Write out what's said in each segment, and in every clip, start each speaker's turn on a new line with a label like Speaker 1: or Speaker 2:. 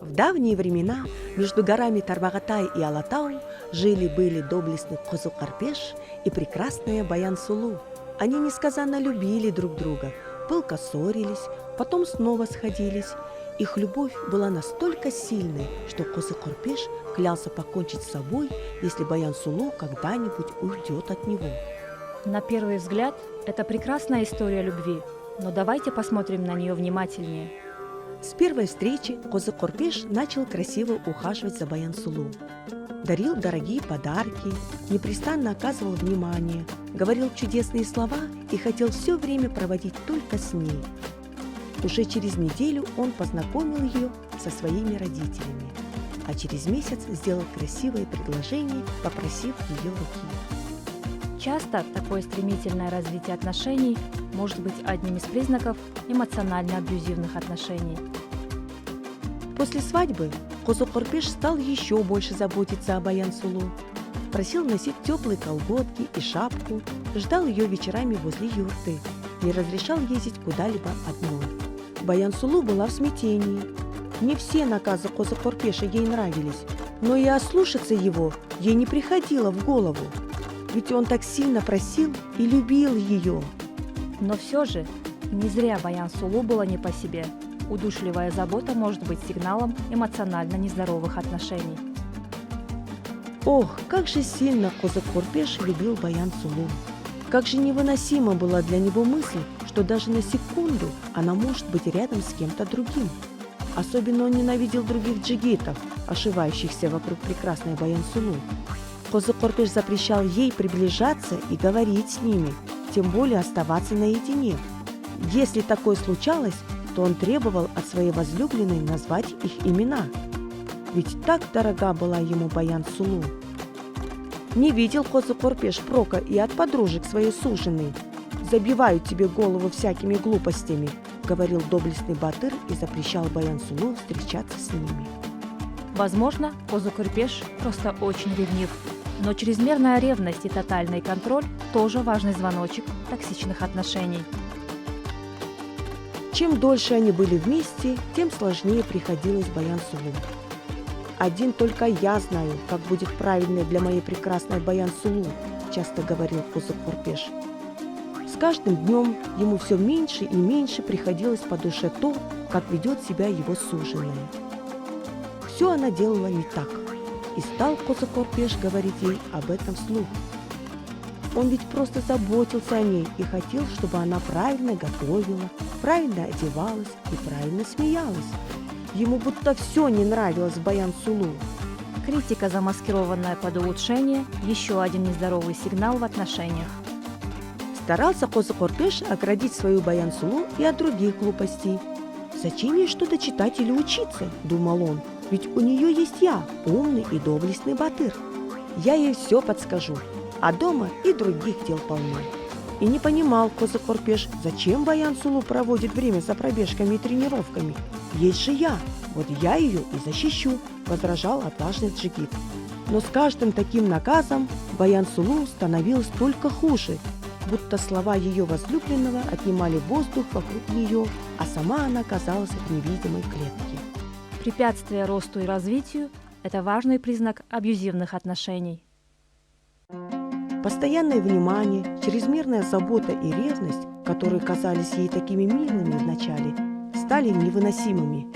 Speaker 1: В давние времена между горами Тарбагатай и Алатау жили-были доблестный Козы-Корпеш и прекрасная Баян-Сулу. Они несказанно любили друг друга, пылко ссорились, потом снова сходились. Их любовь была настолько сильной, что Козы-Корпеш клялся покончить с собой, если Баян-Сулу когда-нибудь уйдет от него.
Speaker 2: На первый взгляд, это прекрасная история любви, но давайте посмотрим на нее внимательнее.
Speaker 1: С первой встречи Козы-Корпеш начал красиво ухаживать за Баян-Сулу. Дарил дорогие подарки, непрестанно оказывал внимание, говорил чудесные слова и хотел все время проводить только с ней. Уже через неделю он познакомил ее со своими родителями, а через месяц сделал красивое предложение, попросив ее руки.
Speaker 2: Часто такое стремительное развитие отношений может быть одним из признаков эмоционально-абьюзивных отношений.
Speaker 1: После свадьбы Козы-Корпеш стал еще больше заботиться о Баян-Сулу. Просил носить теплые колготки и шапку, ждал ее вечерами возле юрты, не разрешал ездить куда-либо одной. Баян-Сулу была в смятении. Не все наказы Козы-Корпеша ей нравились, но и ослушаться его ей не приходило в голову. Ведь он так сильно просил и любил ее.
Speaker 2: Но все же не зря Баян-Сулу было не по себе. Удушливая забота может быть сигналом эмоционально нездоровых отношений.
Speaker 1: Ох, как же сильно Козы-Корпеш любил Баян-Сулу. Как же невыносима была для него мысль, что даже на секунду она может быть рядом с кем-то другим. Особенно он ненавидел других джигитов, ошивающихся вокруг прекрасной Баян-Сулу. Козы-Корпеш запрещал ей приближаться и говорить с ними, тем более оставаться наедине. Если такое случалось, то он требовал от своей возлюбленной назвать их имена. Ведь так дорога была ему Баян-Сулу. Не видел Козы-Корпеш прока и от подружек своей суженой. «Забивают тебе голову всякими глупостями», — говорил доблестный Батыр и запрещал Баян-Сулу встречаться с ними.
Speaker 2: Возможно, Козы-Корпеш просто очень ревнив. Но чрезмерная ревность и тотальный контроль тоже важный звоночек токсичных отношений.
Speaker 1: Чем дольше они были вместе, тем сложнее приходилось Баян-Сулу. «Один только я знаю, как будет правильно для моей прекрасной Баян-Сулу», – часто говорил Козы-Корпеш. С каждым днем ему все меньше и меньше приходилось по душе то, как ведет себя его суженая. Все она делала не так, и стал Козы-Корпеш говорить ей об этом вслух. Он ведь просто заботился о ней и хотел, чтобы она правильно готовила, правильно одевалась и правильно смеялась. Ему будто все не нравилось в Баян-Сулу.
Speaker 2: Критика, замаскированная под улучшение, еще один нездоровый сигнал в отношениях.
Speaker 1: Старался Козы-Корпеш оградить свою Баян-Сулу и от других глупостей. «Зачем ей что-то читать или учиться?» – думал он. «Ведь у нее есть я, умный и доблестный Батыр. Я ей все подскажу, а дома и других дел полно». И не понимал Козы-Корпеш, зачем Баян-Сулу проводит время за пробежками и тренировками. «Есть же я, вот я ее и защищу», – возражал отважный джигит. Но с каждым таким наказом Баян-Сулу становилось только хуже, будто слова ее возлюбленного отнимали воздух вокруг нее, а сама она оказалась в невидимой клетке.
Speaker 2: Препятствие росту и развитию – это важный признак абьюзивных отношений.
Speaker 1: Постоянное внимание, чрезмерная забота и ревность, которые казались ей такими милыми вначале, стали невыносимыми.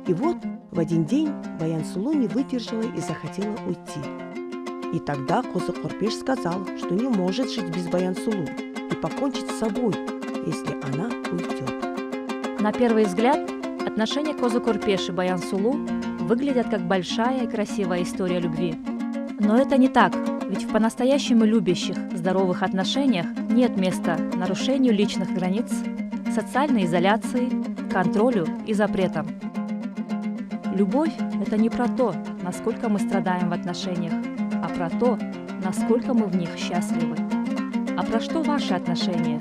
Speaker 1: И вот в один день Баян-Сулу не выдержала и захотела уйти. И тогда Козы-Корпеш сказал, что не может жить без Баян-Сулу и покончить с собой, если она уйдет.
Speaker 2: На первый взгляд, отношения Козы-Корпеш и Баян-Сулу выглядят как большая и красивая история любви. Но это не так, ведь в по-настоящему любящих, здоровых отношениях нет места нарушению личных границ, социальной изоляции, контролю и запретам. Любовь – это не про то, насколько мы страдаем в отношениях, а про то, насколько мы в них счастливы. А про что ваши отношения?